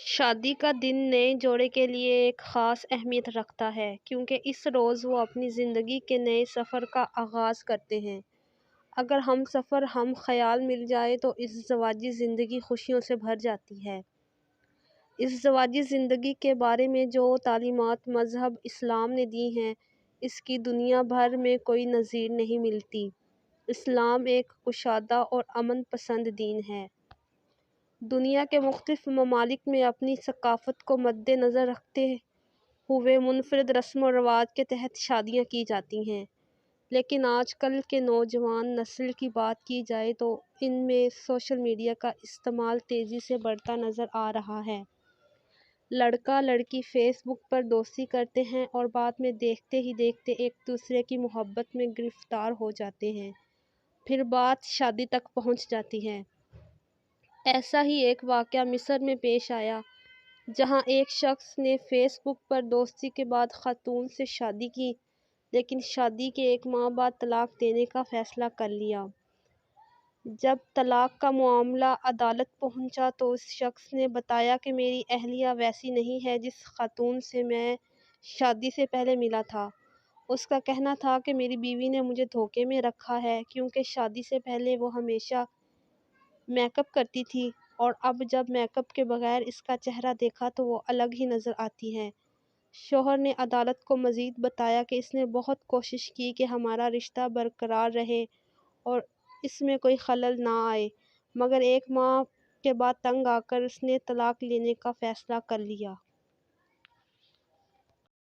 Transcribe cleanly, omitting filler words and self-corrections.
شادی کا دن نئے جوڑے کے لیے ایک خاص اہمیت رکھتا ہے کیونکہ اس روز وہ اپنی زندگی کے نئے سفر کا آغاز کرتے ہیں۔ اگر ہم سفر ہم خیال مل جائے تو اس زواجی زندگی خوشیوں سے بھر جاتی ہے۔ اس زواجی زندگی کے بارے میں جو تعلیمات مذہب اسلام نے دی ہیں اس کی دنیا بھر میں کوئی نظیر نہیں ملتی۔ اسلام ایک کشادہ اور امن پسند دین ہے۔ دنیا کے مختلف ممالک میں اپنی ثقافت کو مد نظر رکھتے ہوئے منفرد رسم و رواج کے تحت شادیاں کی جاتی ہیں، لیکن آج کل کے نوجوان نسل کی بات کی جائے تو ان میں سوشل میڈیا کا استعمال تیزی سے بڑھتا نظر آ رہا ہے۔ لڑکا لڑکی فیس بک پر دوستی کرتے ہیں اور بعد میں دیکھتے ہی دیکھتے ایک دوسرے کی محبت میں گرفتار ہو جاتے ہیں، پھر بات شادی تک پہنچ جاتی ہے۔ ایسا ہی ایک واقعہ مصر میں پیش آیا جہاں ایک شخص نے فیس بک پر دوستی کے بعد خاتون سے شادی کی، لیکن شادی کے ایک ماہ بعد طلاق دینے کا فیصلہ کر لیا۔ جب طلاق کا معاملہ عدالت پہنچا تو اس شخص نے بتایا کہ میری اہلیہ ویسی نہیں ہے جس خاتون سے میں شادی سے پہلے ملا تھا۔ اس کا کہنا تھا کہ میری بیوی نے مجھے دھوکے میں رکھا ہے کیونکہ شادی سے پہلے وہ ہمیشہ میک اپ کرتی تھی اور اب جب میک اپ کے بغیر اس کا چہرہ دیکھا تو وہ الگ ہی نظر آتی ہے۔ شوہر نے عدالت کو مزید بتایا کہ اس نے بہت کوشش کی کہ ہمارا رشتہ برقرار رہے اور اس میں کوئی خلل نہ آئے، مگر ایک ماہ کے بعد تنگ آ کر اس نے طلاق لینے کا فیصلہ کر لیا۔